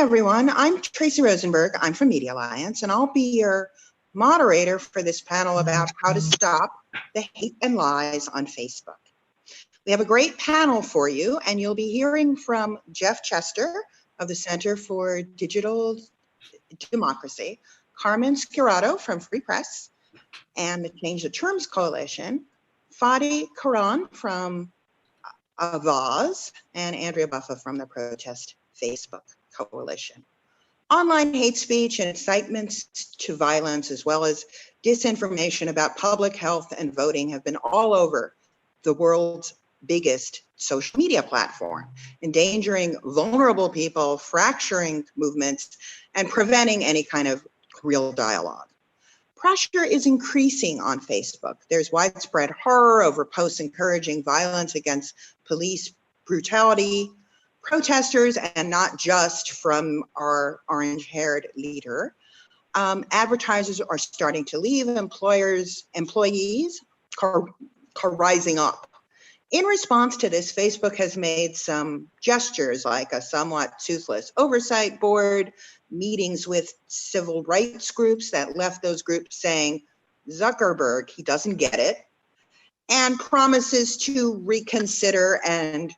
everyone. I'm Tracy Rosenberg. I'm from Media Alliance, and I'll be your moderator for this panel about how to stop the hate and lies on Facebook. We have a great panel for you, and you'll be hearing from Jeff Chester of the Center for Digital Democracy, Carmen Scurato from Free Press and the Change the Terms Coalition, Fadi from Avaaz, and Andrea Buffa from the Protest Facebook Coalition. Online hate speech and incitements to violence, as well as disinformation about public health and voting, have been all over the world's biggest social media platform, endangering vulnerable people, fracturing movements, and preventing any kind of real dialogue. Pressure is increasing on Facebook. There's widespread horror over posts encouraging violence against police brutality, protesters, and not just from our orange-haired leader. Advertisers are starting to leave, employees are rising up. In response to this, Facebook has made some gestures like a somewhat toothless oversight board, meetings with civil rights groups that left those groups saying, Zuckerberg, he doesn't get it, and promises to reconsider and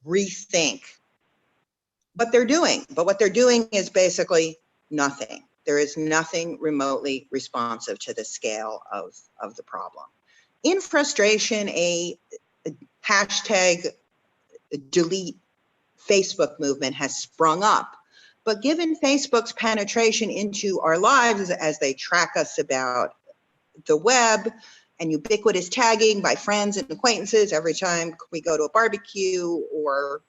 rethink what they're doing. But what they're doing is basically nothing. There is nothing remotely responsive to the scale of the problem. In frustration, a hashtag delete Facebook movement has sprung up. But given Facebook's penetration into our lives as they track us about the web and ubiquitous tagging by friends and acquaintances every time we go to a barbecue or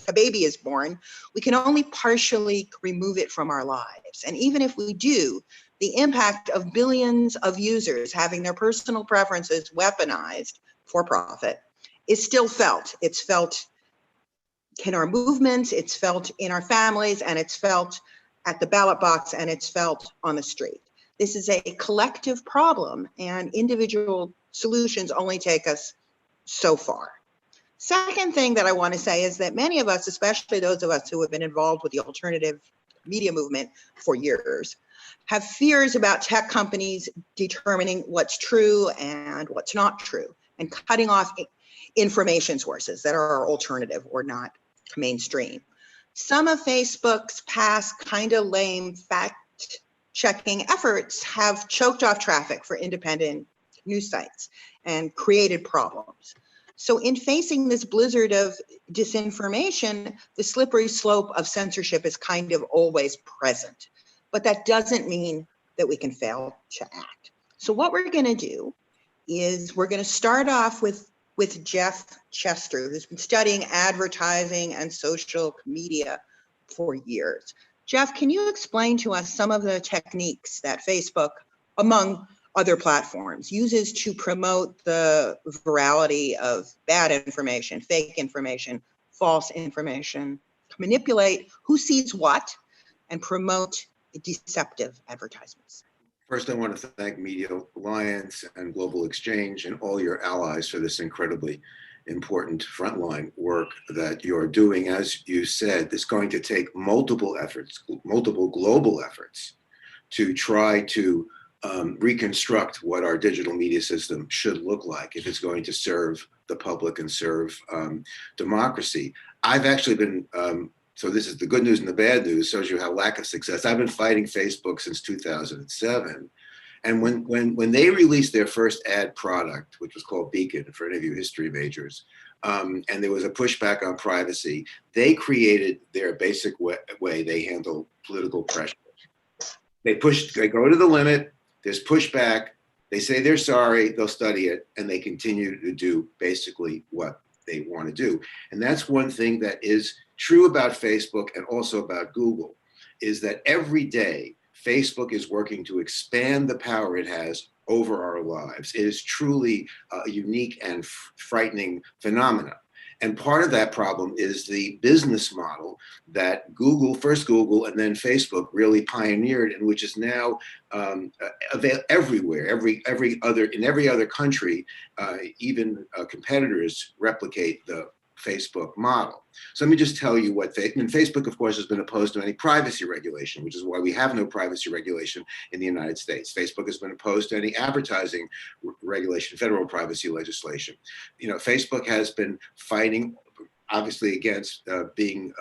a baby is born, we can only partially remove it from our lives. And even if we do, the impact of billions of users having their personal preferences weaponized for profit is still felt. It's felt in our movements, it's felt in our families, and it's felt at the ballot box, and it's felt on the street. This is a collective problem, and individual solutions only take us so far. Second thing that I want to say is that many of us, especially those of us who have been involved with the alternative media movement for years, have fears about tech companies determining what's true and what's not true, and cutting off information sources that are alternative or not mainstream. Some of Facebook's past kind of lame fact-checking efforts have choked off traffic for independent news sites and created problems. So in facing this blizzard of disinformation, the slippery slope of censorship is kind of always present, but that doesn't mean that we can fail to act. So what we're gonna do is we're gonna start off with Jeff Chester, who's been studying advertising and social media for years. Jeff, can you explain to us some of the techniques that Facebook, among other platforms, uses to promote the virality of bad information, fake information, false information, manipulate who sees what, and promote deceptive advertisements? First, I want to thank Media Alliance and Global Exchange and all your allies for this incredibly important frontline work that you're doing. As you said, it's going to take multiple efforts, multiple global efforts to try to reconstruct what our digital media system should look like if it's going to serve the public and serve democracy. I've actually been so this is the good news and the bad news, shows you how lack of success. I've been fighting Facebook since 2007. And when they released their first ad product, which was called Beacon, for any of you history majors, and there was a pushback on privacy, they created their basic way they handle political pressure. They go to the limit, there's pushback, they say they're sorry, they'll study it, and they continue to do basically what they want to do. And that's one thing that is true about Facebook and also about Google, is that every day Facebook is working to expand the power it has over our lives. It is truly a unique and frightening phenomenon. And part of that problem is the business model that Google, first Google and then Facebook, really pioneered, and which is now everywhere, in every other country, even competitors replicate the Facebook model. So let me just tell you what Facebook, of course, has been opposed to any privacy regulation, which is why we have no privacy regulation in the United States. Facebook has been opposed to any advertising regulation, federal privacy legislation. Facebook has been fighting, obviously, against being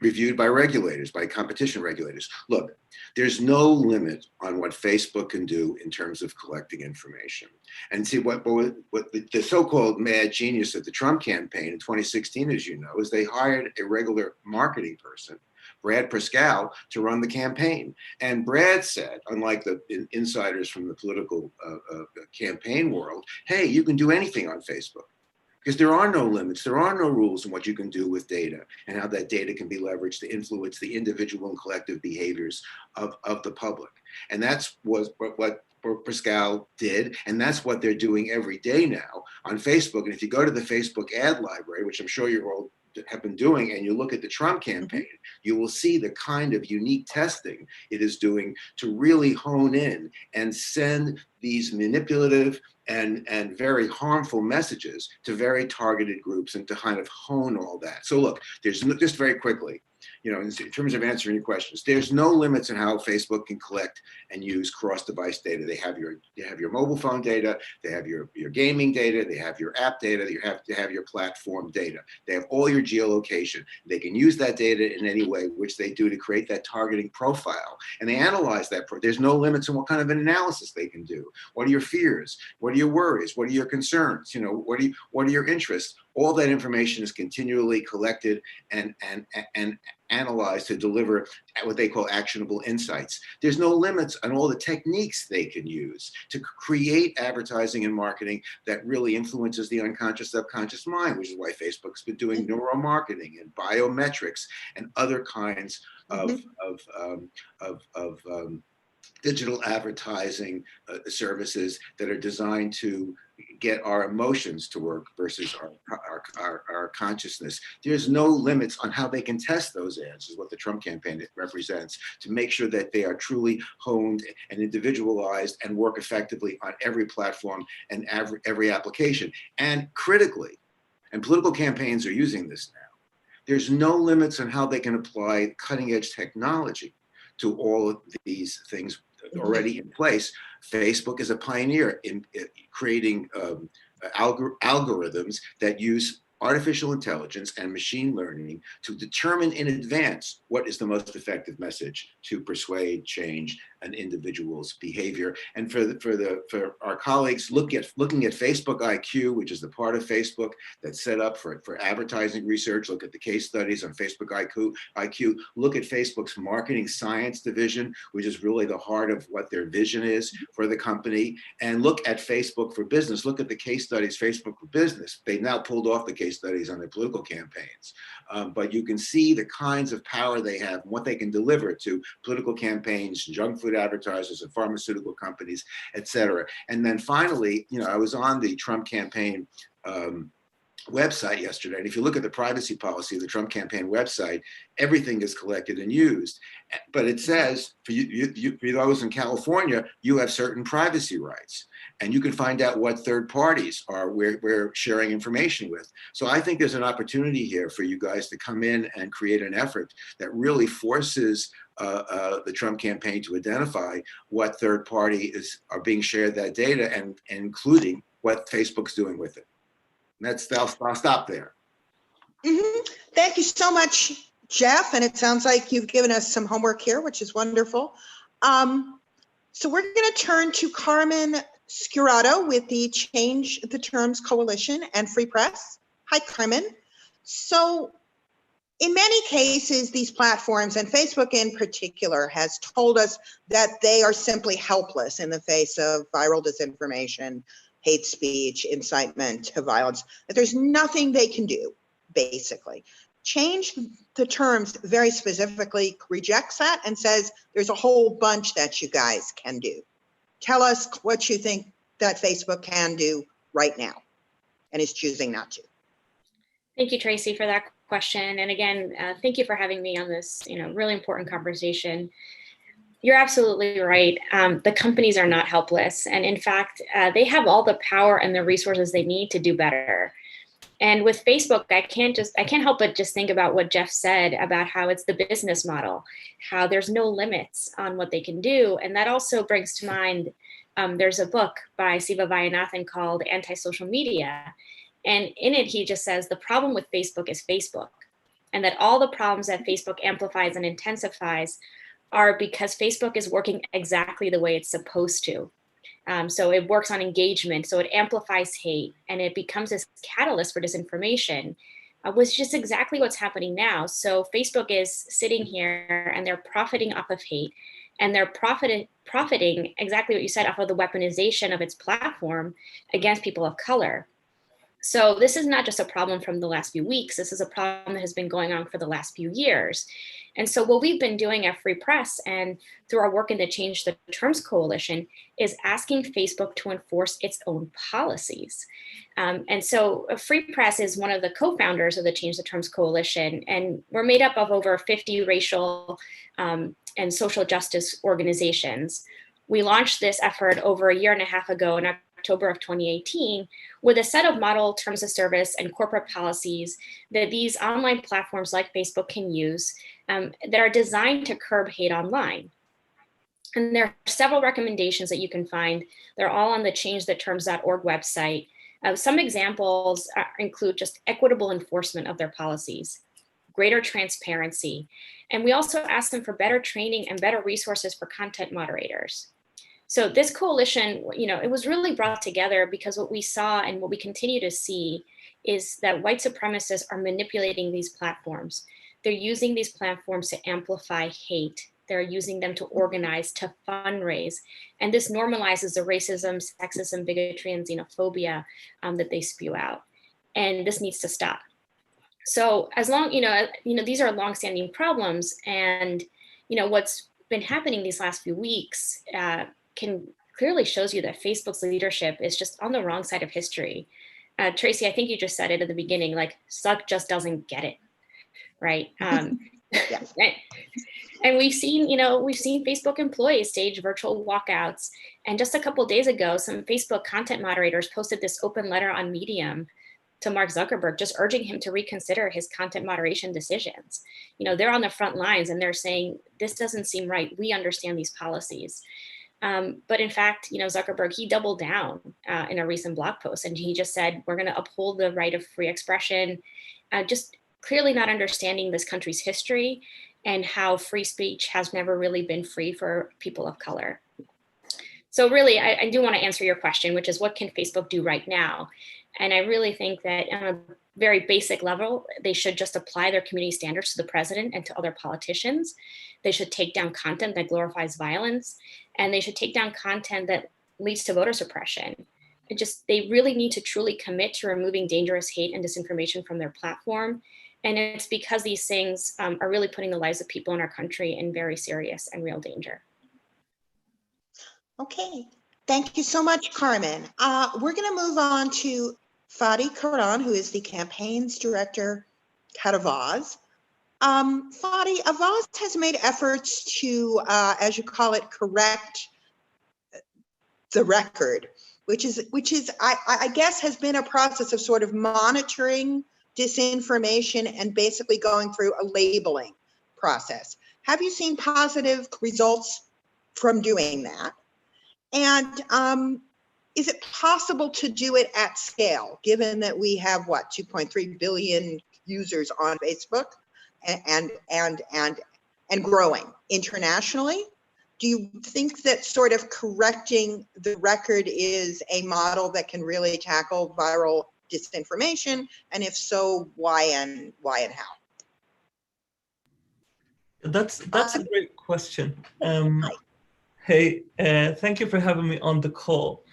reviewed by regulators, by competition regulators. Look, there's no limit on what Facebook can do in terms of collecting information. And see, what the so-called mad genius of the Trump campaign in 2016, as you know, is they hired a regular marketing person, Brad Pascal, to run the campaign. And Brad said, unlike the insiders from the political campaign world, hey, you can do anything on Facebook. Because there are no limits, there are no rules in what you can do with data and how that data can be leveraged to influence the individual and collective behaviors of the public. And that's what Pascal did, and that's what they're doing every day now on Facebook. And if you go to the Facebook ad library, which I'm sure you're all have been doing, and you look at the Trump campaign, you will see the kind of unique testing it is doing to really hone in and send these manipulative and very harmful messages to very targeted groups and to kind of hone all that. So look, there's just very quickly, in terms of answering your questions, there's no limits in how Facebook can collect and use cross-device data. They have your mobile phone data, they have your gaming data, they have your app data, they have your platform data. They have all your geolocation. They can use that data in any way, which they do to create that targeting profile. And they analyze that. There's no limits in what kind of an analysis they can do. What are your fears? What are your worries? What are your concerns? What are your interests? All that information is continually collected and analyzed to deliver what they call actionable insights. There's no limits on all the techniques they can use to create advertising and marketing that really influences the unconscious, subconscious mind, which is why Facebook's been doing neuromarketing and biometrics and other kinds of digital advertising services that are designed to get our emotions to work versus our consciousness. There's no limits on how they can test those ads, is what the Trump campaign represents, to make sure that they are truly honed and individualized and work effectively on every platform and every application. And critically, and political campaigns are using this now, there's no limits on how they can apply cutting edge technology to all of these things already in place. Facebook is a pioneer in creating algorithms that use artificial intelligence and machine learning to determine in advance what is the most effective message to persuade, change an individual's behavior. And for our colleagues looking at Facebook IQ, which is the part of Facebook that's set up for advertising research, look at the case studies on Facebook IQ, look at Facebook's marketing science division, which is really the heart of what their vision is for the company, and look at Facebook for Business. Look at the case studies, Facebook for Business. They've now pulled off the case studies on their political campaigns. But you can see the kinds of power they have and what they can deliver to political campaigns, junk food advertisers and pharmaceutical companies, et cetera. And then finally, I was on the Trump campaign website yesterday. And if you look at the privacy policy of the Trump campaign website, everything is collected and used. But it says for those in California, you have certain privacy rights. And you can find out what third parties we're sharing information with. So I think there's an opportunity here for you guys to come in and create an effort that really forces the Trump campaign to identify what third parties are being shared that data, and including what Facebook's doing with it. I'll stop there. Thank you so much, Jeff. And it sounds like you've given us some homework here, which is wonderful. So we're going to turn to Carmen Scurato with the Change the Terms Coalition and Free Press. Hi, Carmen. So in many cases, these platforms, and Facebook in particular, has told us that they are simply helpless in the face of viral disinformation, hate speech, incitement to violence, that there's nothing they can do, basically. Change the Terms very specifically rejects that and says there's a whole bunch that you guys can do. Tell us what you think that Facebook can do right now and is choosing not to. Thank you, Tracy, for that question. And again, thank you for having me on this really important conversation. You're absolutely right. The companies are not helpless. And in fact, they have all the power and the resources they need to do better. And with Facebook, I can't help but just think about what Jeff said about how it's the business model, how there's no limits on what they can do. And that also brings to mind, there's a book by Siva Vayanathan called Anti-Social Media. And in it, he just says the problem with Facebook is Facebook, and that all the problems that Facebook amplifies and intensifies are because Facebook is working exactly the way it's supposed to. So it works on engagement, so it amplifies hate, and it becomes this catalyst for disinformation, which is just exactly what's happening now. So Facebook is sitting here and they're profiting off of hate, and they're profiting exactly what you said, off of the weaponization of its platform against people of color. So this is not just a problem from the last few weeks. This is a problem that has been going on for the last few years. And so what we've been doing at Free Press and through our work in the Change the Terms Coalition is asking Facebook to enforce its own policies. And so Free Press is one of the co-founders of the Change the Terms Coalition, and we're made up of over 50 racial and social justice organizations. We launched this effort over a year and a half ago in October of 2018 with a set of model terms of service and corporate policies that these online platforms like Facebook can use that are designed to curb hate online. And there are several recommendations that you can find. They're all on the changetheterms.org website. Some examples include just equitable enforcement of their policies, greater transparency, and we also ask them for better training and better resources for content moderators. So this coalition, it was really brought together because what we saw and what we continue to see is that white supremacists are manipulating these platforms. They're using these platforms to amplify hate. They're using them to organize, to fundraise. And this normalizes the racism, sexism, bigotry, and xenophobia that they spew out. And this needs to stop. So as long, these are longstanding problems. And, what's been happening these last few weeks clearly shows you that Facebook's leadership is just on the wrong side of history. Tracy, I think you just said it at the beginning, like Zuck just doesn't get it, right? Yes. And we've seen Facebook employees stage virtual walkouts. And just a couple of days ago, some Facebook content moderators posted this open letter on Medium to Mark Zuckerberg, just urging him to reconsider his content moderation decisions. They're on the front lines and they're saying, this doesn't seem right. We understand these policies. But in fact, Zuckerberg, he doubled down in a recent blog post, and he just said, we're going to uphold the right of free expression, just clearly not understanding this country's history and how free speech has never really been free for people of color. So really, I do want to answer your question, which is what can Facebook do right now? And I really think that on a very basic level, they should just apply their community standards to the president and to other politicians. They should take down content that glorifies violence, and they should take down content that leads to voter suppression. They really need to truly commit to removing dangerous hate and disinformation from their platform. And it's because these things are really putting the lives of people in our country in very serious and real danger. Okay, thank you so much, Carmen. We're going to move on to Fadi Karan, who is the campaigns director at Avaaz. Fadi, Avaaz has made efforts to, as you call it, correct the record, which is I guess has been a process of sort of monitoring disinformation and basically going through a labeling process. Have you seen positive results from doing that? And is it possible to do it at scale, given that we have, 2.3 billion users on Facebook and growing internationally? Do you think that sort of correcting the record is a model that can really tackle viral disinformation? And if so, why and how? That's a great question. Hi. Hey, thank you for having me on the call.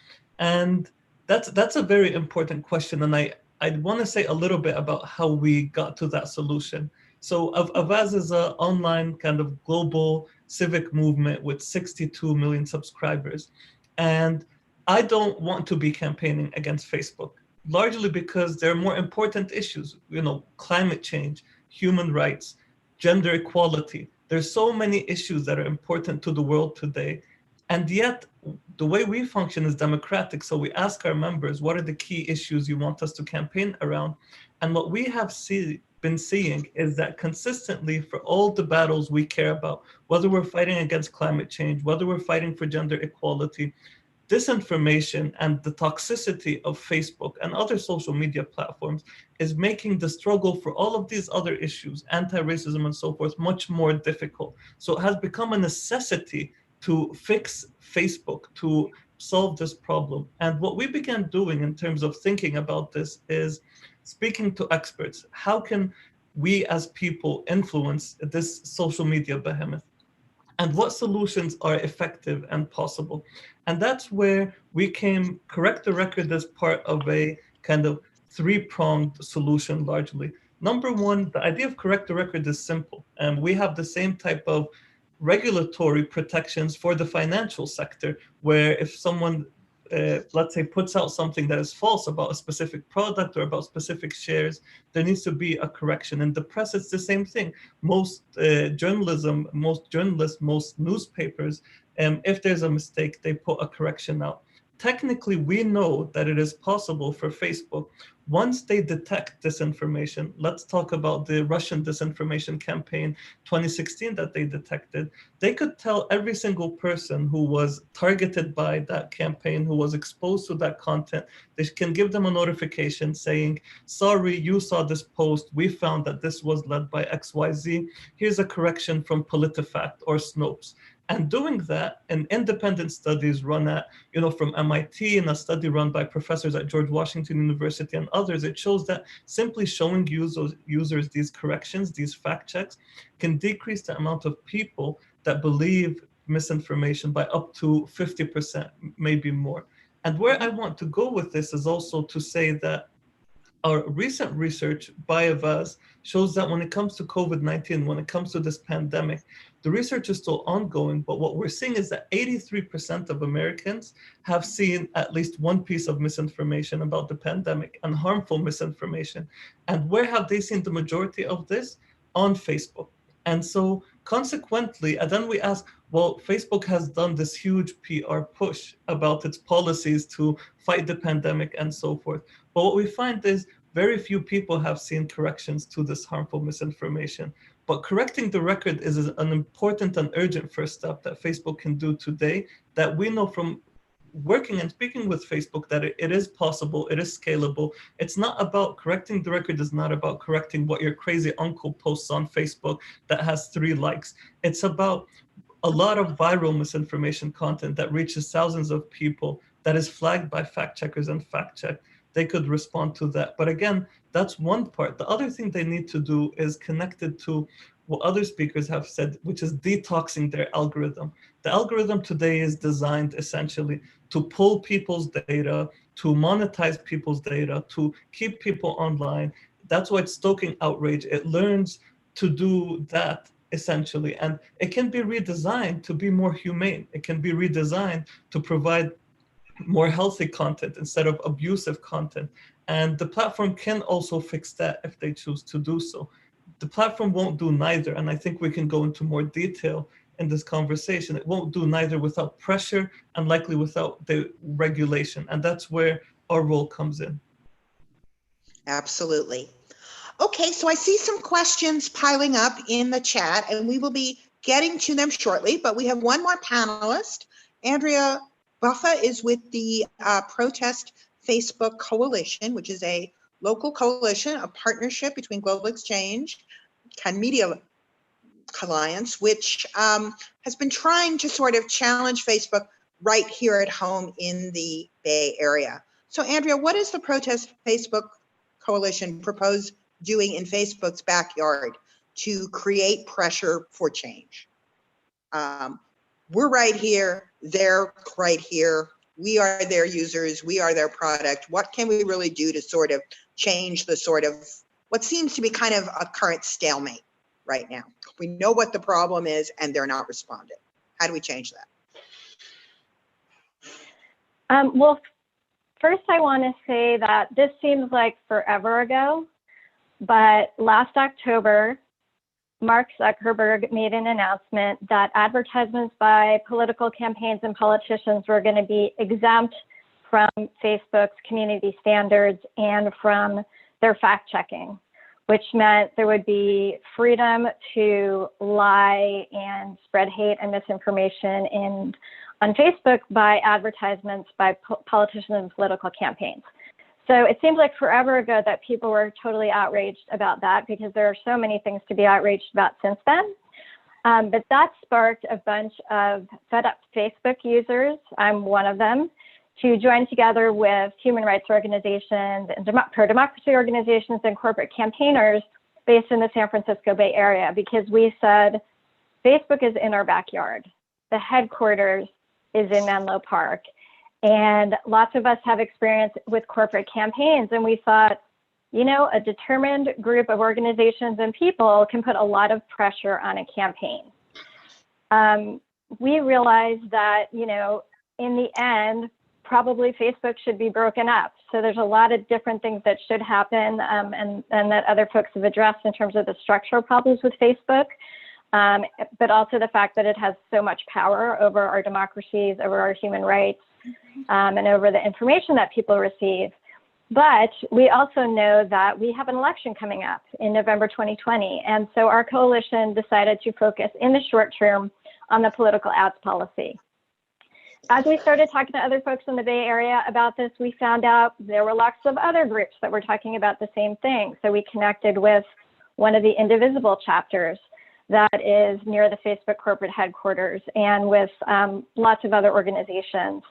And that's a very important question. And I want to say a little bit about how we got to that solution. So Avaaz is an online kind of global civic movement with 62 million subscribers. And I don't want to be campaigning against Facebook, largely because there are more important issues, climate change, human rights, gender equality. There's so many issues that are important to the world today. And yet the way we function is democratic. So we ask our members, what are the key issues you want us to campaign around? And what we have been seeing is that consistently for all the battles we care about, whether we're fighting against climate change, whether we're fighting for gender equality, disinformation and the toxicity of Facebook and other social media platforms is making the struggle for all of these other issues, anti-racism and so forth, much more difficult. So it has become a necessity to fix Facebook, to solve this problem. And what we began doing in terms of thinking about this is speaking to experts. How can we as people influence this social media behemoth? And what solutions are effective and possible? And that's where we came Correct the Record as part of a kind of three-pronged solution largely. Number one, the idea of Correct the Record is simple. And we have the same type of regulatory protections for the financial sector, where if someone, let's say, puts out something that is false about a specific product or about specific shares, there needs to be a correction. In the press, it's the same thing. Most journalism, most journalists, most newspapers, if there's a mistake, they put a correction out. Technically, we know that it is possible for Facebook, once they detect disinformation, let's talk about the Russian disinformation campaign 2016 that they detected, they could tell every single person who was targeted by that campaign, who was exposed to that content, they can give them a notification saying, sorry, you saw this post, we found that this was led by XYZ, here's a correction from PolitiFact or Snopes. And doing that, and independent studies run at, from MIT and a study run by professors at George Washington University and others, it shows that simply showing users these corrections, these fact checks, can decrease the amount of people that believe misinformation by up to 50%, maybe more. And where I want to go with this is also to say that our recent research by Avaaz shows that when it comes to COVID-19, when it comes to this pandemic, the research is still ongoing, but what we're seeing is that 83% of Americans have seen at least one piece of misinformation about the pandemic and harmful misinformation. And where have they seen the majority of this? On Facebook. And so consequently, and then we ask, well, Facebook has done this huge PR push about its policies to fight the pandemic and so forth. But what we find is very few people have seen corrections to this harmful misinformation. But correcting the record is an important and urgent first step that Facebook can do today, that we know from working and speaking with Facebook that it is possible, it is scalable. It's not about correcting the record, is not about correcting what your crazy uncle posts on Facebook that has 3 likes. It's about a lot of viral misinformation content that reaches thousands of people that is flagged by fact checkers and fact checked. They could respond to that. But again, that's one part. The other thing they need to do is connected to what other speakers have said, which is detoxing their algorithm. The algorithm today is designed essentially to pull people's data, to monetize people's data, to keep people online. That's why it's stoking outrage. It learns to do that essentially, and it can be redesigned to be more humane. It can be redesigned to provide more healthy content instead of abusive content. And the platform can also fix that if they choose to do so. The platform won't do neither, and I think we can go into more detail in this conversation. It won't do neither without pressure and likely without the regulation, and that's where our role comes in. Absolutely. Okay, so I see some questions piling up in the chat, and we will be getting to them shortly, but we have one more panelist. Andrea Buffa is with the Protest Facebook Coalition, which is a local coalition, a partnership between Global Exchange and Media Alliance, which has been trying to sort of challenge Facebook right here at home in the Bay Area. So Andrea, what does the Protest Facebook Coalition propose doing in Facebook's backyard to create pressure for change? We're right here, they're right here. We are their users, we are their product. What can we really do to sort of change the sort of what seems to be kind of a current stalemate right now? We know what the problem is and they're not responding. How do we change that? Well, first I want to say that this seems like forever ago, but last October, Mark Zuckerberg made an announcement that advertisements by political campaigns and politicians were going to be exempt from Facebook's community standards and from their fact checking, which meant there would be freedom to lie and spread hate and misinformation on Facebook by advertisements by politicians and political campaigns. So it seems like forever ago that people were totally outraged about that, because there are so many things to be outraged about since then. But that sparked a bunch of fed up Facebook users, I'm one of them, to join together with human rights organizations and pro-democracy organizations and corporate campaigners based in the San Francisco Bay Area, because we said, Facebook is in our backyard. The headquarters is in Menlo Park. And lots of us have experience with corporate campaigns, and we thought, you know, a determined group of organizations and people can put a lot of pressure on a campaign. We realized that, you know, in the end, probably Facebook should be broken up. So there's a lot of different things that should happen and that other folks have addressed in terms of the structural problems with Facebook, but also the fact that it has so much power over our democracies, over our human rights, and over the information that people receive. But we also know that we have an election coming up in November 2020. And so our coalition decided to focus in the short term on the political ads policy. As we started talking to other folks in the Bay Area about this, we found out there were lots of other groups that were talking about the same thing. So we connected with one of the Indivisible chapters that is near the Facebook corporate headquarters, and with lots of other organizations.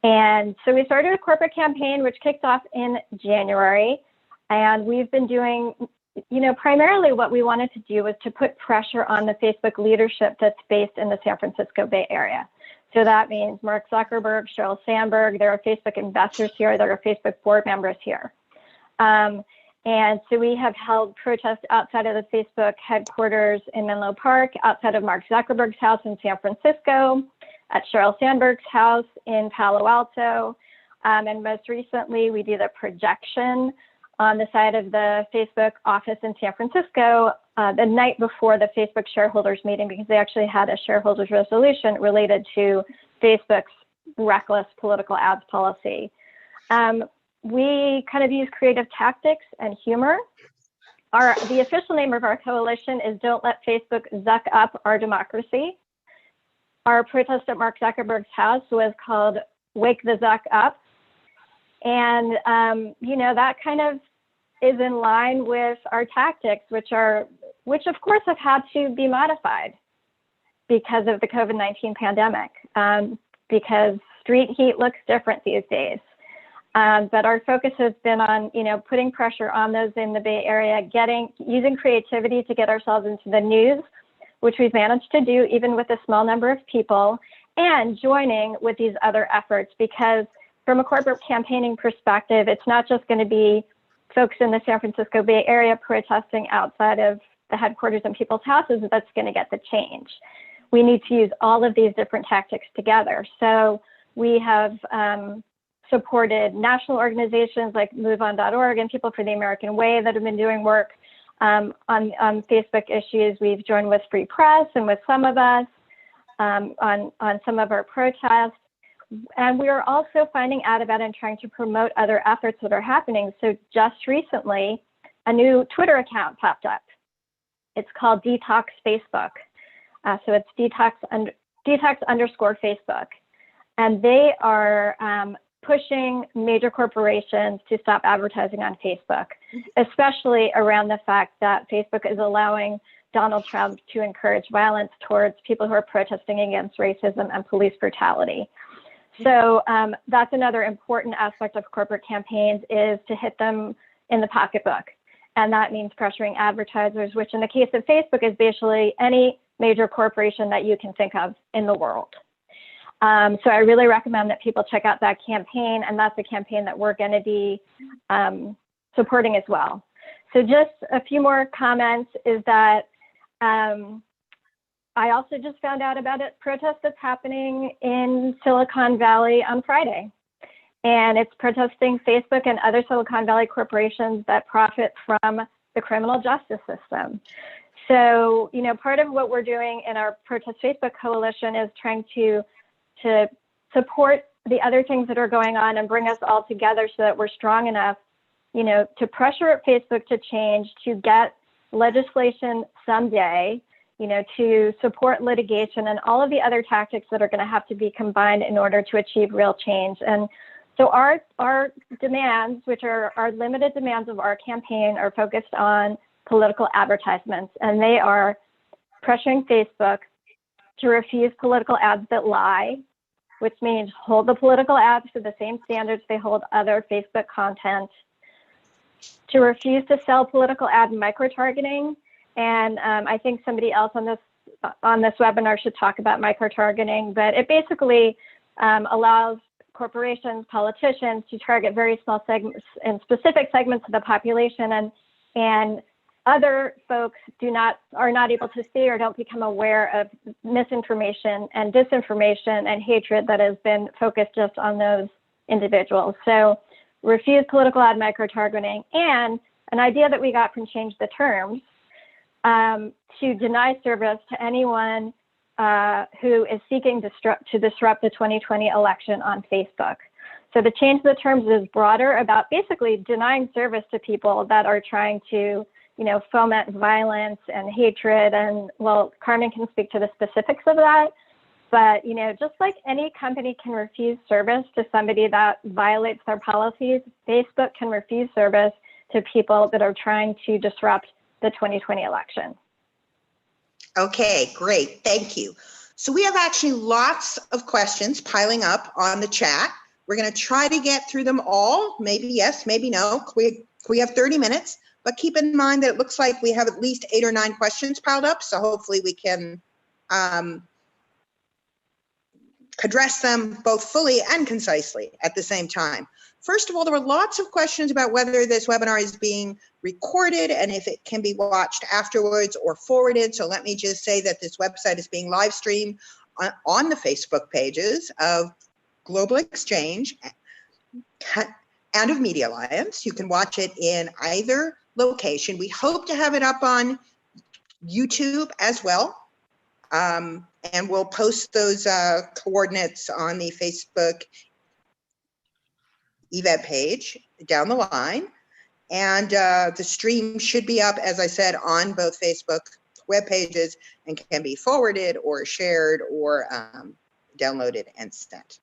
And so we started a corporate campaign, which kicked off in January. And we've been doing, you know, primarily what we wanted to do was to put pressure on the Facebook leadership that's based in the San Francisco Bay Area. So that means Mark Zuckerberg, Sheryl Sandberg, there are Facebook investors here, there are Facebook board members here. And so we have held protests outside of the Facebook headquarters in Menlo Park, outside of Mark Zuckerberg's house in San Francisco, at Sheryl Sandberg's house in Palo Alto. And most recently, we did a projection on the side of the Facebook office in San Francisco the night before the Facebook shareholders meeting, because they actually had a shareholders resolution related to Facebook's reckless political ads policy. We kind of use creative tactics and humor. The official name of our coalition is Don't Let Facebook Zuck Up Our Democracy. Our protest at Mark Zuckerberg's house was called Wake the Zuck Up. And, you know, that kind of is in line with our tactics, which of course have had to be modified because of the COVID-19 pandemic, because street heat looks different these days. But our focus has been on, you know, putting pressure on those in the Bay Area, using creativity to get ourselves into the news, which we've managed to do even with a small number of people, and joining with these other efforts, because from a corporate campaigning perspective, it's not just going to be folks in the San Francisco Bay Area protesting outside of the headquarters and people's houses that's going to get the change. We need to use all of these different tactics together. So we have supported national organizations like MoveOn.org and People for the American Way that have been doing work on Facebook issues. We've joined with Free Press and with Some of Us on some of our protests. And we are also finding out about and trying to promote other efforts that are happening. So just recently, a new Twitter account popped up. It's called Detox Facebook. So it's detox_Facebook. And they are pushing major corporations to stop advertising on Facebook, especially around the fact that Facebook is allowing Donald Trump to encourage violence towards people who are protesting against racism and police brutality. So that's another important aspect of corporate campaigns, is to hit them in the pocketbook. And that means pressuring advertisers, which in the case of Facebook is basically any major corporation that you can think of in the world. So I really recommend that people check out that campaign, and that's a campaign that we're going to be supporting as well. So just a few more comments is that I also just found out about a protest that's happening in Silicon Valley on Friday. And it's protesting Facebook and other Silicon Valley corporations that profit from the criminal justice system. So, you know, part of what we're doing in our Protest Facebook Coalition is trying to support the other things that are going on and bring us all together so that we're strong enough, you know, to pressure at Facebook to change, to get legislation someday, you know, to support litigation and all of the other tactics that are going to have to be combined in order to achieve real change. And so our demands, which are our limited demands of our campaign, are focused on political advertisements, and they are pressuring Facebook to refuse political ads that lie, which means hold the political ads to the same standards they hold other Facebook content, to refuse to sell political ad micro-targeting. And I think somebody else on this webinar should talk about micro-targeting, but it basically allows corporations, politicians to target very small segments and specific segments of the population, and other folks are not able to see or don't become aware of misinformation and disinformation and hatred that has been focused just on those individuals. So refuse political ad micro-targeting, and an idea that we got from Change the Terms, to deny service to anyone who is seeking to disrupt the 2020 election on Facebook. So the Change the Terms is broader about basically denying service to people that are trying to, you know, foment violence and hatred. And well, Carmen can speak to the specifics of that. But, you know, just like any company can refuse service to somebody that violates their policies, Facebook can refuse service to people that are trying to disrupt the 2020 election. Okay, great. Thank you. So we have actually lots of questions piling up on the chat. We're going to try to get through them all. Maybe yes, maybe no. We have 30 minutes, but keep in mind that it looks like we have at least 8 or 9 questions piled up. So hopefully we can address them both fully and concisely at the same time. First of all, there were lots of questions about whether this webinar is being recorded and if it can be watched afterwards or forwarded. So let me just say that this website is being live streamed on the Facebook pages of Global Exchange and of Media Alliance. You can watch it in either location. We hope to have it up on YouTube as well. And we'll post those coordinates on the Facebook event page down the line. And the stream should be up, as I said, on both Facebook web pages and can be forwarded or shared or downloaded and sent.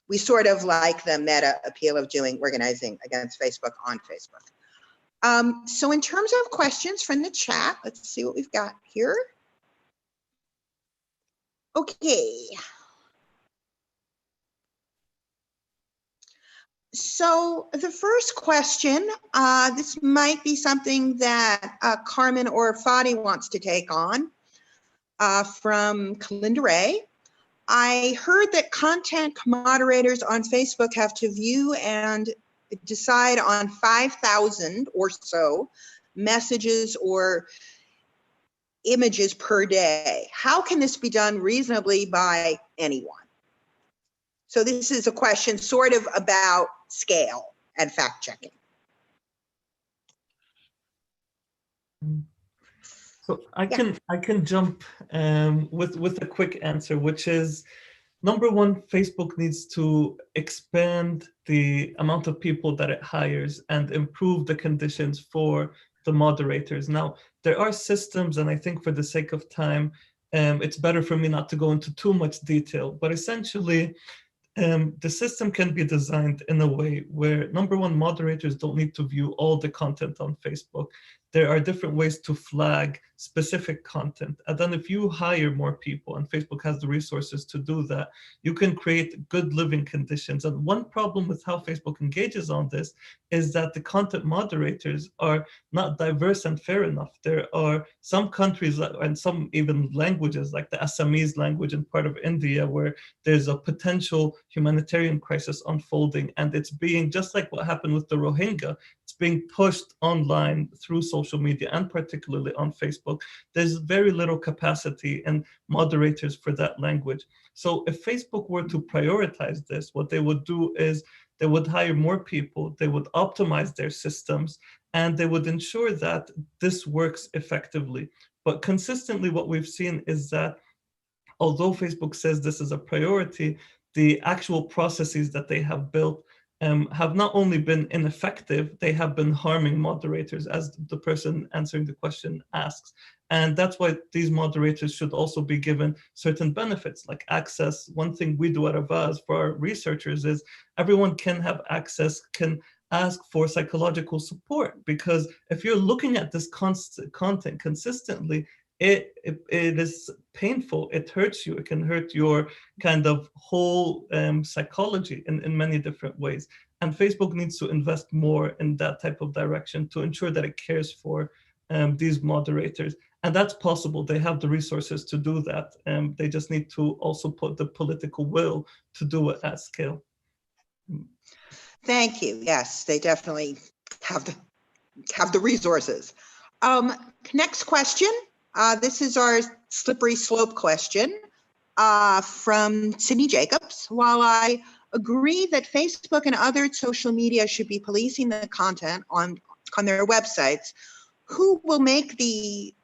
We sort of like the meta appeal of doing organizing against Facebook on Facebook. So in terms of questions from the chat, let's see what we've got here. Okay. So the first question, this might be something that Carmen or Fadi wants to take on, from Kalinda Ray. I heard that content moderators on Facebook have to view and decide on 5,000 or so messages or images per day. How can this be done reasonably by anyone? So this is a question sort of about scale and fact checking. So I can jump with a quick answer, which is, number one, Facebook needs to expand the amount of people that it hires and improve the conditions for the moderators. Now, there are systems, and I think for the sake of time, it's better for me not to go into too much detail, but essentially, the system can be designed in a way where, number one, moderators don't need to view all the content on Facebook. There are different ways to flag specific content. And then if you hire more people, and Facebook has the resources to do that, you can create good living conditions. And one problem with how Facebook engages on this is that the content moderators are not diverse and fair enough. There are some countries and some even languages, like the Assamese language in part of India, where there's a potential humanitarian crisis unfolding, and it's being, just like what happened with the Rohingya, it's being pushed online through social media and particularly on Facebook. There's very little capacity and moderators for that language. So if Facebook were to prioritize this, what they would do is they would hire more people, they would optimize their systems, and they would ensure that this works effectively. But consistently, what we've seen is that although Facebook says this is a priority, the actual processes that they have built have not only been ineffective, they have been harming moderators, as the person answering the question asks. And that's why these moderators should also be given certain benefits, like access. One thing we do at Avaaz for our researchers is everyone can have access, can ask for psychological support, because if you're looking at this content consistently, it is painful. It hurts you. It can hurt your kind of whole psychology in many different ways. And Facebook needs to invest more in that type of direction to ensure that it cares for these moderators. And that's possible. They have the resources to do that. They just need to also put the political will to do it at scale. Thank you. Yes, they definitely have the resources. Next question. This is our slippery slope question from Sydney Jacobs. While I agree that Facebook and other social media should be policing the content on their websites, who will make the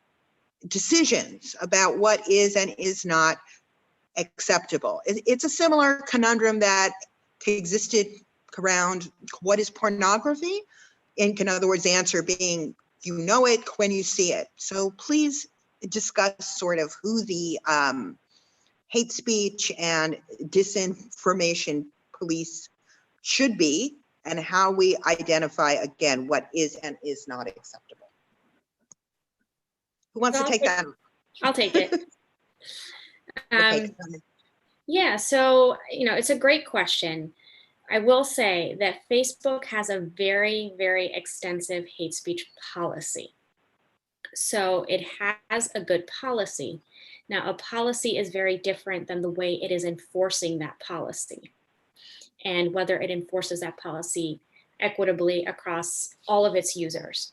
decisions about what is and is not acceptable? It's a similar conundrum that existed around what is pornography. In other words, the answer being, you know it when you see it. So please discuss sort of who the hate speech and disinformation police should be, and how we identify, again, what is and is not acceptable. Who wants to take that? I'll take it. Okay. Yeah, so, it's a great question. I will say that Facebook has a very, very extensive hate speech policy. So it has a good policy. Now, a policy is very different than the way it is enforcing that policy, and whether it enforces that policy equitably across all of its users.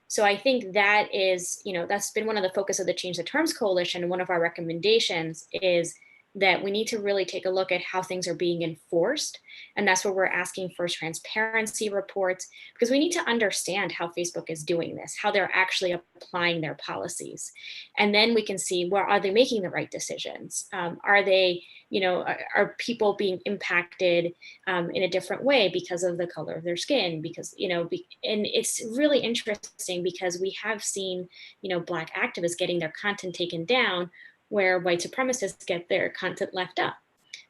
So I think that is, that's been one of the focus of the Change the Terms Coalition. One of our recommendations is that we need to really take a look at how things are being enforced. And that's where we're asking for transparency reports, because we need to understand how Facebook is doing this, how they're actually applying their policies. And then we can see, well, are they making the right decisions? Are they, are people being impacted in a different way because of the color of their skin? Because, and it's really interesting because we have seen, Black activists getting their content taken down, where white supremacists get their content left up.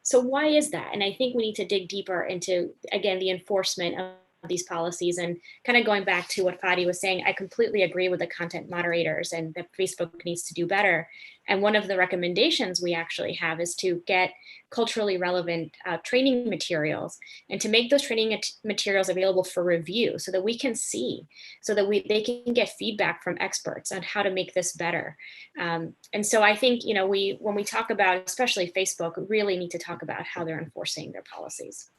So why is that? And I think we need to dig deeper into, again, the enforcement of these policies. And kind of going back to what Fadi was saying, I completely agree with the content moderators and that Facebook needs to do better. And one of the recommendations we actually have is to get culturally relevant training materials, and to make those training materials available for review so that we can see, so that they can get feedback from experts on how to make this better. And so I think, when we talk about, especially Facebook, we really need to talk about how they're enforcing their policies.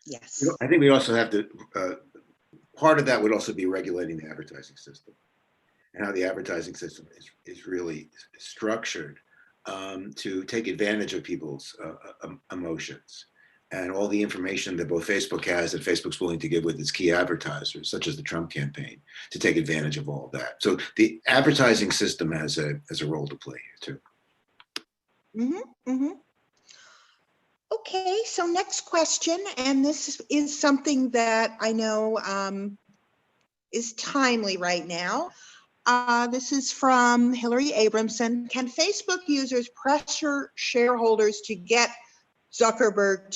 Yes. I think we also have to, part of that would also be regulating the advertising system, and how the advertising system is really structured to take advantage of people's emotions, and all the information that both Facebook has that Facebook's willing to give with its key advertisers, such as the Trump campaign, to take advantage of all of that. So the advertising system has a role to play here too. Mm-hmm, mm-hmm. Okay, so next question, and this is something that I know is timely right now. This is from Hillary Abramson. Can Facebook users pressure shareholders to get Zuckerberg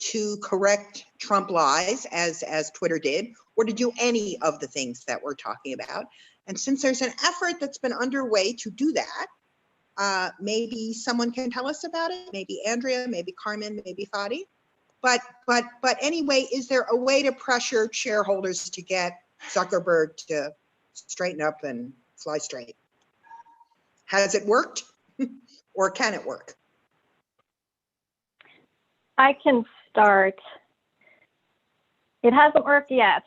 to correct Trump lies, as Twitter did, or to do any of the things that we're talking about? And since there's an effort that's been underway to do that, maybe someone can tell us about it. Maybe Andrea, maybe Carmen, maybe Fadi. But anyway, is there a way to pressure shareholders to get Zuckerberg to straighten up and fly straight? Has it worked, or can it work? I can start. It hasn't worked yet.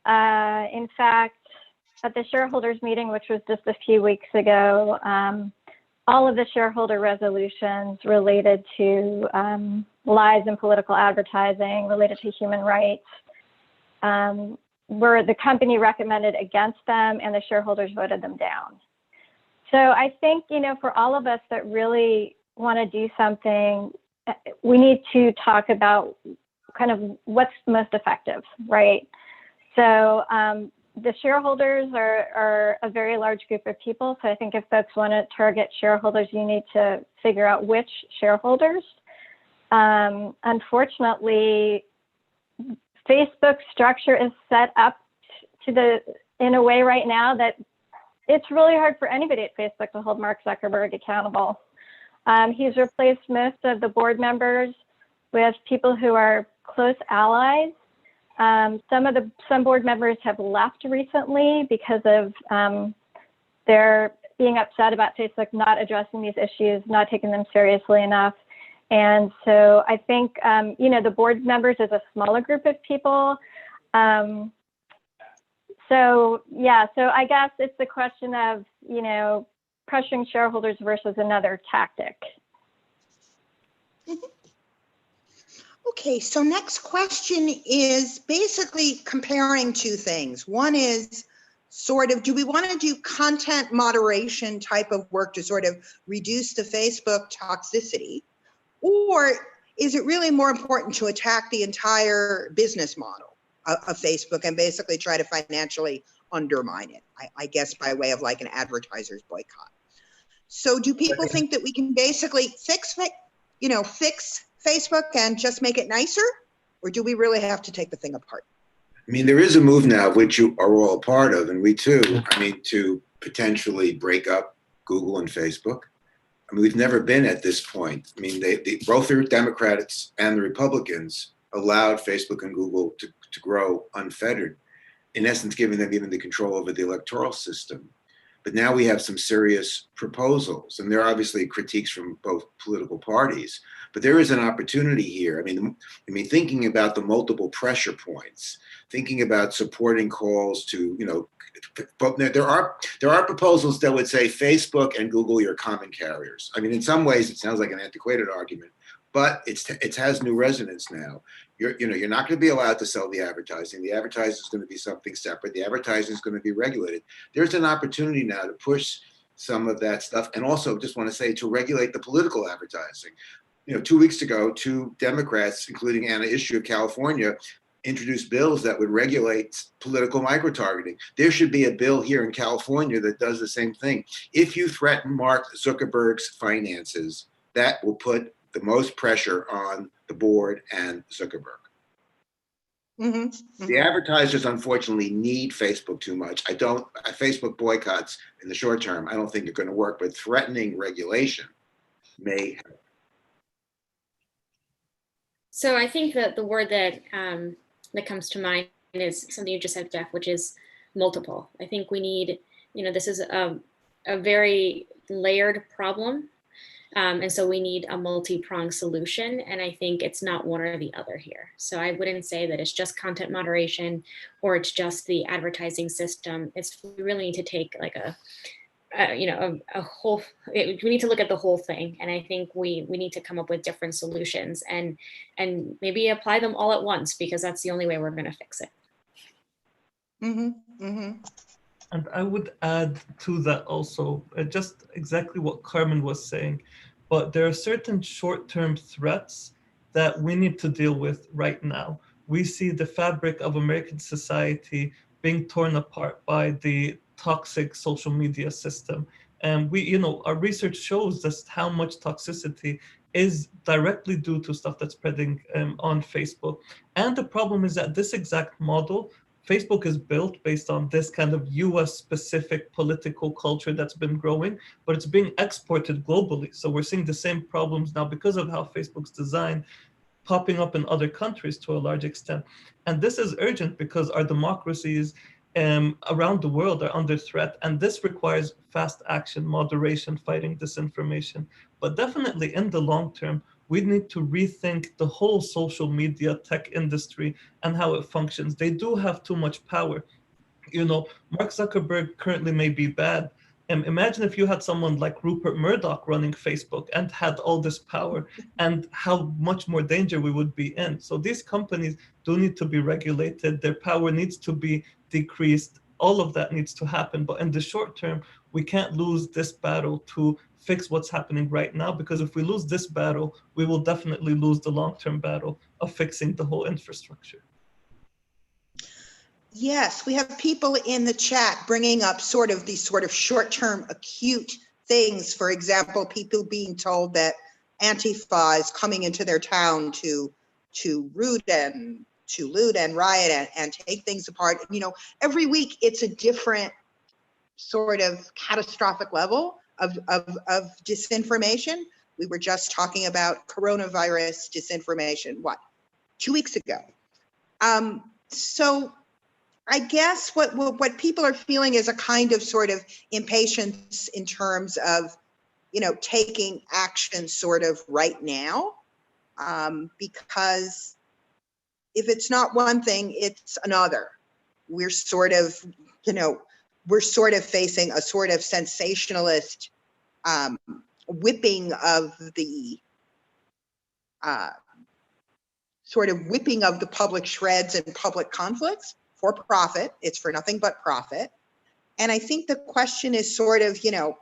In fact, at the shareholders meeting, which was just a few weeks ago, all of the shareholder resolutions related to lies in political advertising related to human rights, where the company recommended against them and the shareholders voted them down. So I think, for all of us that really want to do something, we need to talk about kind of what's most effective, right? So the shareholders are a very large group of people. So I think if folks want to target shareholders, you need to figure out which shareholders. Unfortunately, Facebook's structure is set up in a way right now that it's really hard for anybody at Facebook to hold Mark Zuckerberg accountable. He's replaced most of the board members with people who are close allies. Some board members have left recently because of their being upset about Facebook not addressing these issues, not taking them seriously enough. And so I think, the board members is a smaller group of people. So I guess it's the question of, pressuring shareholders versus another tactic. Okay, so next question is basically comparing two things. One is sort of, do we want to do content moderation type of work to sort of reduce the Facebook toxicity? Or is it really more important to attack the entire business model of Facebook and basically try to financially undermine it, I guess by way of like an advertiser's boycott? So do people think that we can basically fix Facebook and just make it nicer? Or do we really have to take the thing apart? I mean, there is a move now, which you are all a part of, and we too, to potentially break up Google and Facebook. I mean, we've never been at this point. I mean, both the Democrats and the Republicans allowed Facebook and Google to grow unfettered, in essence, giving them even the control over the electoral system. But now we have some serious proposals, and there are obviously critiques from both political parties. But there is an opportunity here. I mean, thinking about the multiple pressure points, thinking about supporting calls to, there are proposals that would say Facebook and Google are common carriers. I mean, in some ways, it sounds like an antiquated argument, but it has new resonance now. You're not going to be allowed to sell the advertising. The advertising is going to be something separate. The advertising is going to be regulated. There's an opportunity now to push some of that stuff, and also just want to say to regulate the political advertising. 2 weeks ago, 2 Democrats, including Anna Issue of California, introduced bills that would regulate political micro-targeting. There should be a bill here in California that does the same thing. If you threaten Mark Zuckerberg's finances, that will put the most pressure on the board and Zuckerberg. Mm-hmm, mm-hmm. The advertisers, unfortunately, need Facebook too much. Facebook boycotts in the short term, I don't think are going to work, but threatening regulation may help. So I think that the word that comes to mind is something you just said, Jeff, which is multiple. I think we need, this is a very layered problem. And so we need a multi-pronged solution. And I think it's not one or the other here. So I wouldn't say that it's just content moderation or it's just the advertising system. We really need to take like a whole, we need to look at the whole thing. And I think we need to come up with different solutions and maybe apply them all at once, because that's the only way we're going to fix it. Mm-hmm, mm-hmm. And I would add to that also, just exactly what Carmen was saying, but there are certain short-term threats that we need to deal with right now. We see the fabric of American society being torn apart by the toxic social media system. And our research shows just how much toxicity is directly due to stuff that's spreading on Facebook. And the problem is that this exact model, Facebook is built based on this kind of US specific political culture that's been growing, but it's being exported globally. So we're seeing the same problems now because of how Facebook's designed, popping up in other countries to a large extent. And this is urgent because our democracies around the world are under threat. And this requires fast action, moderation, fighting disinformation. But definitely in the long term, we need to rethink the whole social media tech industry and how it functions. They do have too much power. Mark Zuckerberg currently may be bad, Imagine if you had someone like Rupert Murdoch running Facebook and had all this power, and how much more danger we would be in. So these companies do need to be regulated. Their power needs to be decreased. All of that needs to happen. But in the short term, we can't lose this battle to fix what's happening right now, because if we lose this battle, we will definitely lose the long-term battle of fixing the whole infrastructure. Yes, we have people in the chat bringing up sort of these sort of short-term acute things. For example, people being told that Antifa is coming into their town to loot and riot and take things apart. You know, every week it's a different sort of catastrophic level of disinformation. We were just talking about coronavirus disinformation, 2 weeks ago. So I guess what people are feeling is a kind of sort of impatience in terms of, you know, taking action sort of right now, because if it's not one thing, it's another. We're sort of, you know, facing a sort of sensationalist whipping of the public shreds and public conflicts for profit. It's for nothing but profit. And I think the question is sort of, you know,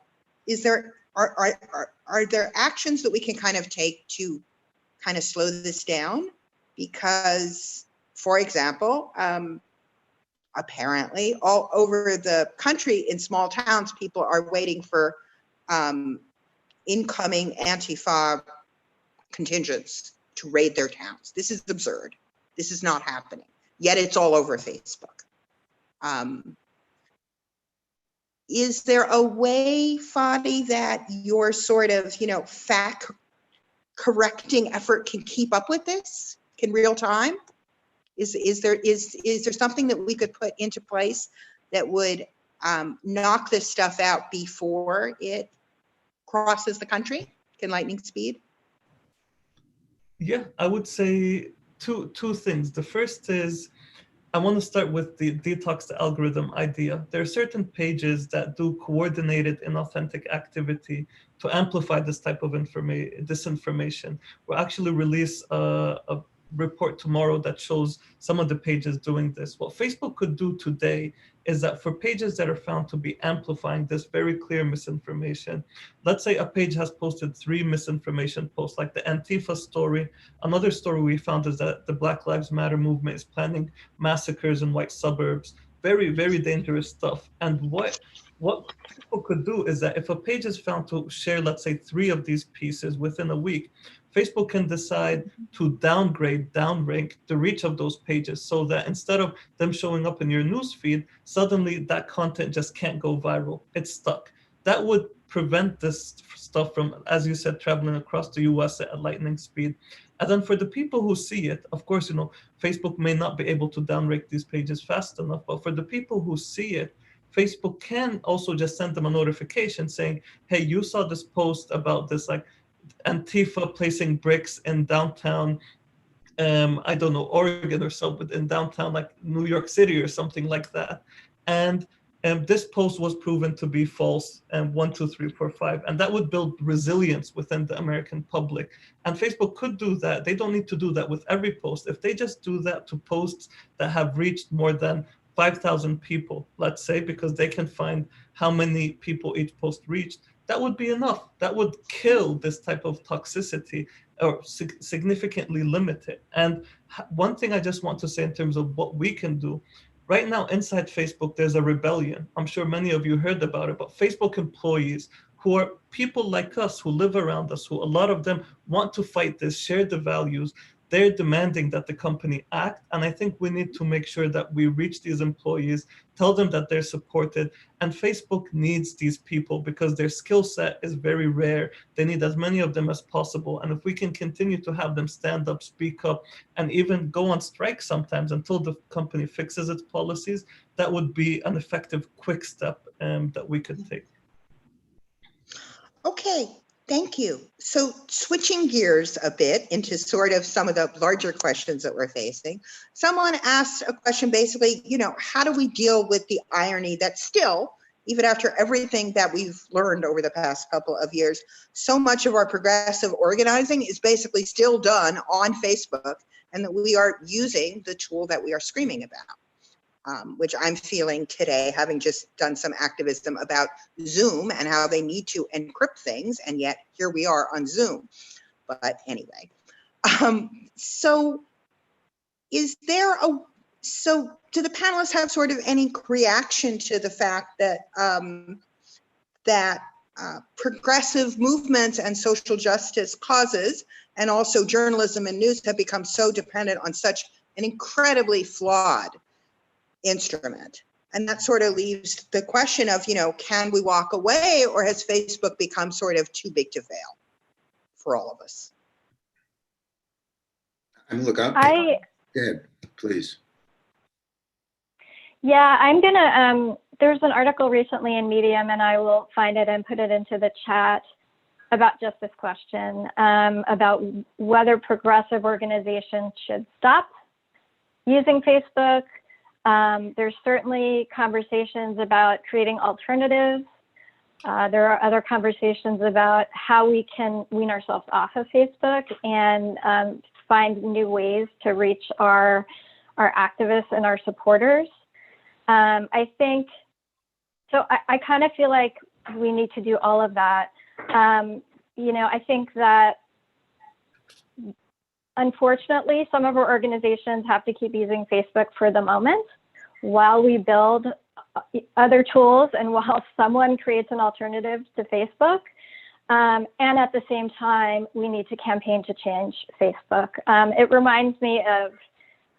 are there actions that we can kind of take to kind of slow this down? Because, for example, apparently all over the country in small towns, people are waiting for incoming Antifa contingents to raid their towns. This is absurd. This is not happening. Yet it's all over Facebook. Is there a way, Fadi, that your sort of, you know, fact correcting effort can keep up with this in real time? Is there something that we could put into place that would knock this stuff out before it crosses the country in lightning speed? Yeah, I would say two things. The first is, I want to start with the detox the algorithm idea. There are certain pages that do coordinated inauthentic activity to amplify this type of disinformation. We'll actually release a report tomorrow that shows some of the pages doing this. What Facebook could do today is that for pages that are found to be amplifying this very clear misinformation, let's say a page has posted 3 misinformation posts, like the Antifa story. Another story we found is that the Black Lives Matter movement is planning massacres in white suburbs. Very, very dangerous stuff. And what people could do is that if a page is found to share, let's say, 3 of these pieces within a week, Facebook can decide to downrank the reach of those pages, so that instead of them showing up in your newsfeed, suddenly that content just can't go viral. It's stuck. That would prevent this stuff from, as you said, traveling across the US at lightning speed. And then for the people who see it, of course, you know, Facebook may not be able to downrank these pages fast enough, but for the people who see it, Facebook can also just send them a notification saying, hey, you saw this post about this, like, Antifa placing bricks in downtown, I don't know, Oregon or something, in downtown like New York City or something like that. And this post was proven to be false, and 1, 2, 3, 4, 5. And that would build resilience within the American public. And Facebook could do that. They don't need to do that with every post. If they just do that to posts that have reached more than 5,000 people, let's say, because they can find how many people each post reached, that would be enough. That would kill this type of toxicity, or significantly limit it. And one thing I just want to say in terms of what we can do, right now inside Facebook, there's a rebellion. I'm sure many of you heard about it, but Facebook employees who are people like us, who live around us, who a lot of them want to fight this, share the values, they're demanding that the company act. And I think we need to make sure that we reach these employees, tell them that they're supported. And Facebook needs these people because their skill set is very rare. They need as many of them as possible. And if we can continue to have them stand up, speak up, and even go on strike sometimes until the company fixes its policies, that would be an effective, quick step that we could take. Okay. Thank you. So switching gears a bit into sort of some of the larger questions that we're facing, someone asked a question basically, you know, how do we deal with the irony that still even after everything that we've learned over the past couple of years, so much of our progressive organizing is basically still done on Facebook, and that we are using the tool that we are screaming about, which I'm feeling today, having just done some activism about Zoom and how they need to encrypt things, and yet here we are on Zoom. But anyway, so do the panelists have sort of any reaction to the fact that progressive movements and social justice causes, and also journalism and news, have become so dependent on such an incredibly flawed instrument? And that sort of leaves the question of, can we walk away, or has Facebook become sort of too big to fail for all of us? Go ahead, please. Yeah, I'm gonna, there's an article recently in Medium, and I will find it and put it into the chat, about just this question, about whether progressive organizations should stop using Facebook. There's certainly conversations about creating alternatives. There are other conversations about how we can wean ourselves off of Facebook and find new ways to reach our activists and our supporters. I think, so I kind of feel like we need to do all of that. I think that unfortunately, some of our organizations have to keep using Facebook for the moment while we build other tools and while someone creates an alternative to Facebook. And at the same time, we need to campaign to change Facebook. It reminds me of,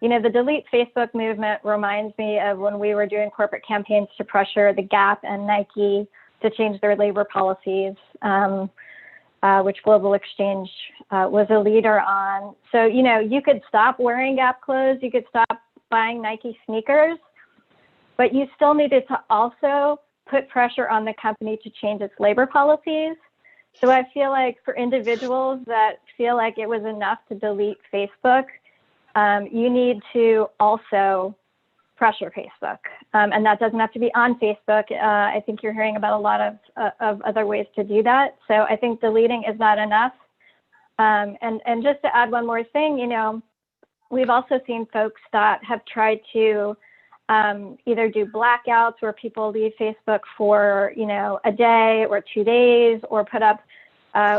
the Delete Facebook movement reminds me of when we were doing corporate campaigns to pressure the Gap and Nike to change their labor policies, which Global Exchange was a leader on. So, you could stop wearing Gap clothes, you could stop buying Nike sneakers, but you still needed to also put pressure on the company to change its labor policies. So I feel like for individuals that feel like it was enough to delete Facebook, you need to also pressure Facebook. And that doesn't have to be on Facebook. I think you're hearing about a lot of other ways to do that. So I think deleting is not enough. And just to add one more thing, we've also seen folks that have tried to either do blackouts where people leave Facebook for, a day or 2 days, or put up,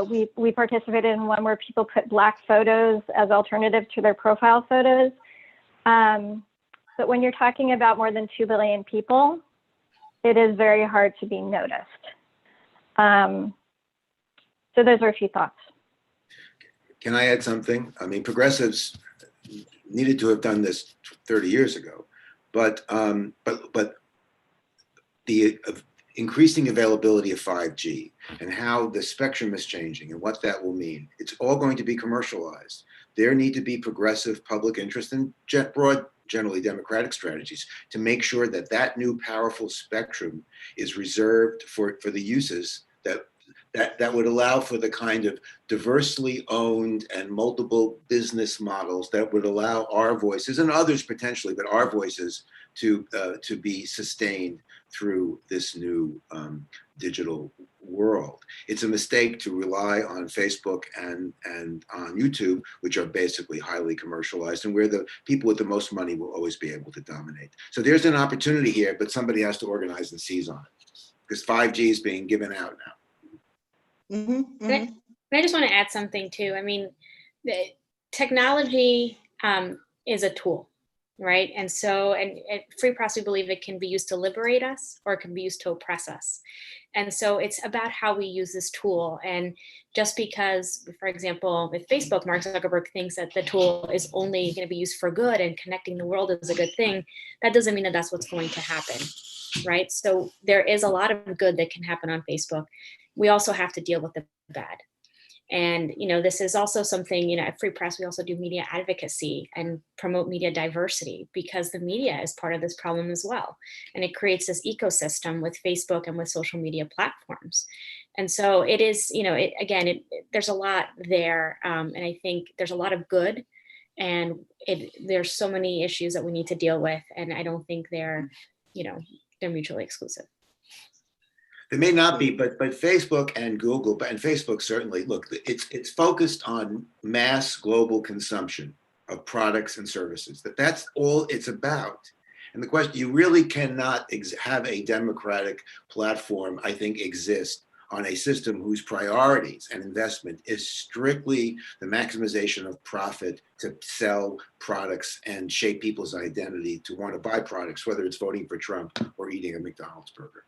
we participated in one where people put black photos as alternatives to their profile photos. But when you're talking about more than 2 billion people, it is very hard to be noticed. So those are a few thoughts. Can I add something? I mean, progressives needed to have done this 30 years ago, but the increasing availability of 5G and how the spectrum is changing and what that will mean, it's all going to be commercialized. There need to be progressive public interest and broad, generally democratic strategies to make sure that that new powerful spectrum is reserved for the uses that would allow for the kind of diversely owned and multiple business models that would allow our voices, and others potentially, but our voices to be sustained through this new digital world. It's a mistake to rely on Facebook and on YouTube, which are basically highly commercialized, and where the people with the most money will always be able to dominate. So there's an opportunity here, but somebody has to organize and seize on it, because 5G is being given out now. Mm-hmm, mm-hmm. And I just want to add something too. I mean, the technology is a tool, right? And so, and free press, we believe it can be used to liberate us, or it can be used to oppress us. And so it's about how we use this tool. And just because, for example, with Facebook, Mark Zuckerberg thinks that the tool is only going to be used for good and connecting the world is a good thing, that doesn't mean that that's what's going to happen, right? So there is a lot of good that can happen on Facebook. We also have to deal with the bad. And, this is also something, at Free Press, we also do media advocacy and promote media diversity, because the media is part of this problem as well. And it creates this ecosystem with Facebook and with social media platforms. And so it is, there's a lot there. And I think there's a lot of good, and there's so many issues that we need to deal with. And I don't think they're mutually exclusive. They may not be, but Facebook and Google, and Facebook certainly, look, it's focused on mass global consumption of products and services. That's all it's about. And the question, you really cannot have a democratic platform, I think, exist on a system whose priorities and investment is strictly the maximization of profit to sell products and shape people's identity to want to buy products, whether it's voting for Trump or eating a McDonald's burger.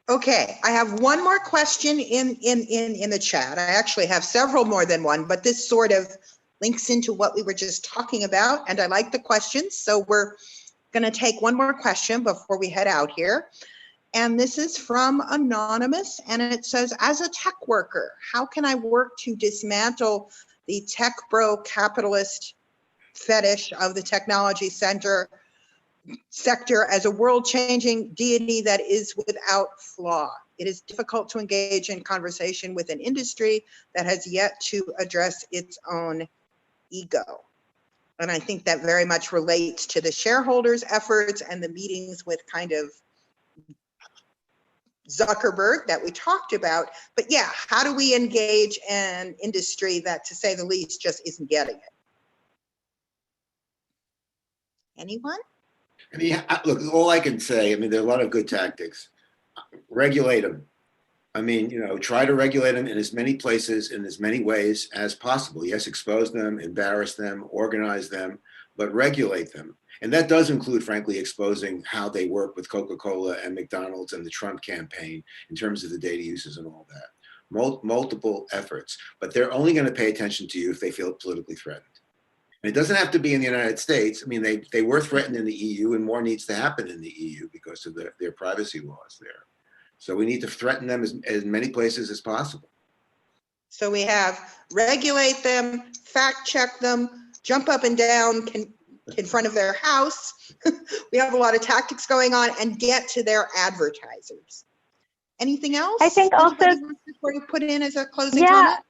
Okay, I have one more question in the chat. I actually have several more than one, but this sort of links into what we were just talking about, and I like the questions. So we're going to take one more question before we head out here. And this is from Anonymous, and it says, as a tech worker, how can I work to dismantle the tech bro capitalist fetish of the technology sector as a world-changing deity that is without flaw? It is difficult to engage in conversation with an industry that has yet to address its own ego. And I think that very much relates to the shareholders' efforts and the meetings with kind of Zuckerberg that we talked about. But yeah, how do we engage an industry that, to say the least, just isn't getting it? Anyone? I mean, look, all I can say, I mean, there are a lot of good tactics. Regulate them. I mean, try to regulate them in as many places, in as many ways as possible. Yes, expose them, embarrass them, organize them, but regulate them. And that does include, frankly, exposing how they work with Coca-Cola and McDonald's and the Trump campaign in terms of the data uses and all that. Multiple efforts, but they're only going to pay attention to you if they feel politically threatened. And it doesn't have to be in the United States. I mean, they were threatened in the EU, and more needs to happen in the EU because of their privacy laws there. So we need to threaten them as many places as possible. So we have regulate them, fact check them, jump up and down in front of their house. We have a lot of tactics going on, and get to their advertisers. Anything else? I think also, before you put in as a closing comment?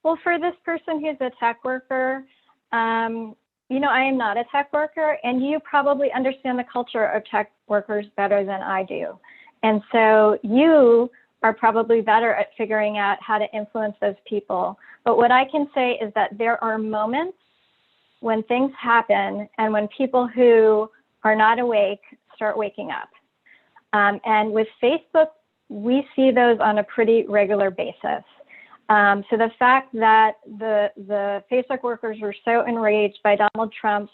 Well, for this person who's a tech worker, I am not a tech worker, and you probably understand the culture of tech workers better than I do. And so you are probably better at figuring out how to influence those people. But what I can say is that there are moments when things happen and when people who are not awake start waking up. And with Facebook, we see those on a pretty regular basis. So the fact that the Facebook workers were so enraged by Donald Trump's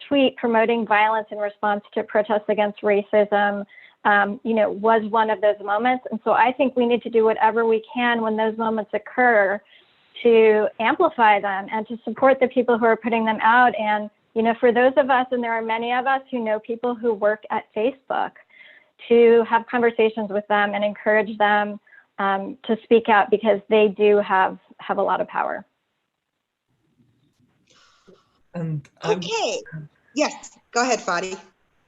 tweet promoting violence in response to protests against racism, was one of those moments. And so I think we need to do whatever we can when those moments occur to amplify them and to support the people who are putting them out. And, for those of us, and there are many of us who know people who work at Facebook, to have conversations with them and encourage them to speak out, because they do have a lot of power. And okay. Yes, go ahead, Fadi.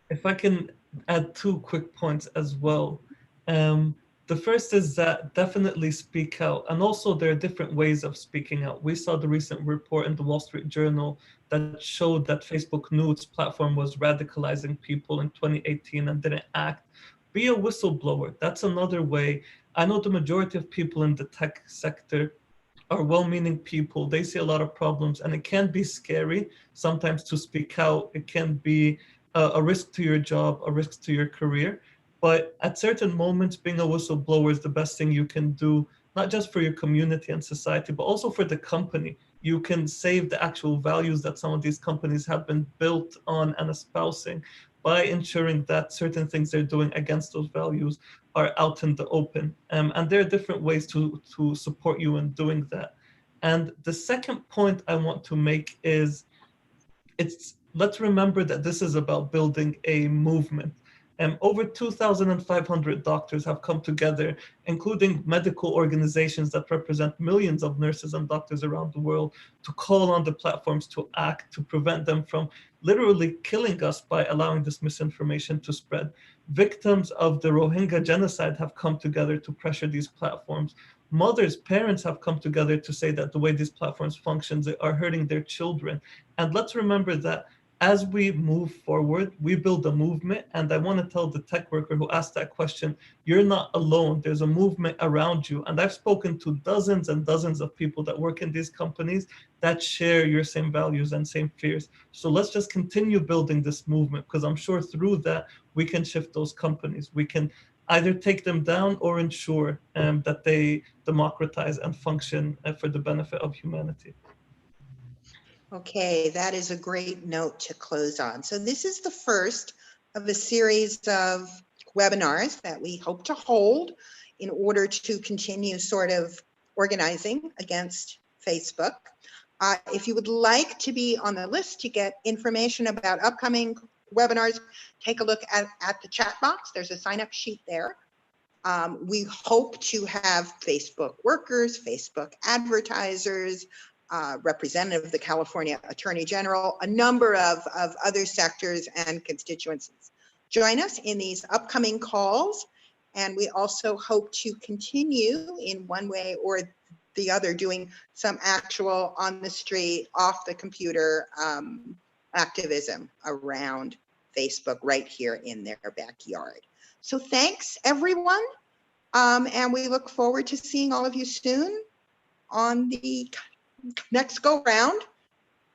If I can add 2 quick points as well. The first is that definitely speak out. And also there are different ways of speaking out. We saw the recent report in the Wall Street Journal that showed that Facebook knew its platform was radicalizing people in 2018 and didn't act. Be a whistleblower. That's another way. I know the majority of people in the tech sector are well-meaning people. They see a lot of problems, and it can be scary sometimes to speak out. It can be a risk to your job, a risk to your career. But at certain moments, being a whistleblower is the best thing you can do, not just for your community and society, but also for the company. You can save the actual values that some of these companies have been built on and espousing by ensuring that certain things they're doing against those values are out in the open. And there are different ways to support you in doing that. And the second point I want to make is let's remember that this is about building a movement. Over 2,500 doctors have come together, including medical organizations that represent millions of nurses and doctors around the world, to call on the platforms to act, to prevent them from literally killing us by allowing this misinformation to spread. Victims of the Rohingya genocide have come together to pressure these platforms. Mothers, parents have come together to say that the way these platforms function, they are hurting their children. And let's remember that as we move forward, we build a movement. And I want to tell the tech worker who asked that question, you're not alone. There's a movement around you. And I've spoken to dozens and dozens of people that work in these companies that share your same values and same fears. So let's just continue building this movement, because I'm sure through that, we can shift those companies. We can either take them down or ensure that they democratize and function for the benefit of humanity. Okay, that is a great note to close on. So this is the first of a series of webinars that we hope to hold in order to continue sort of organizing against Facebook. If you would like to be on the list to get information about upcoming webinars, take a look at the chat box. There's a sign-up sheet there. We hope to have Facebook workers, Facebook advertisers, representative of the California Attorney General, a number of other sectors and constituencies join us in these upcoming calls. And we also hope to continue in one way or the other doing some actual on the street, off the computer activism around Facebook right here in their backyard. So thanks everyone. And we look forward to seeing all of you soon on the next go round.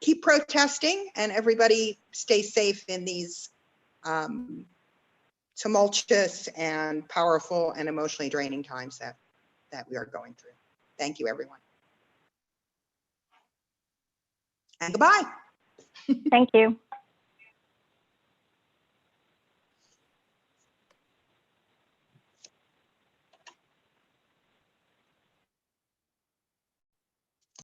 Keep protesting, and everybody stay safe in these tumultuous and powerful and emotionally draining times that we are going through. Thank you, everyone. And goodbye. Thank you.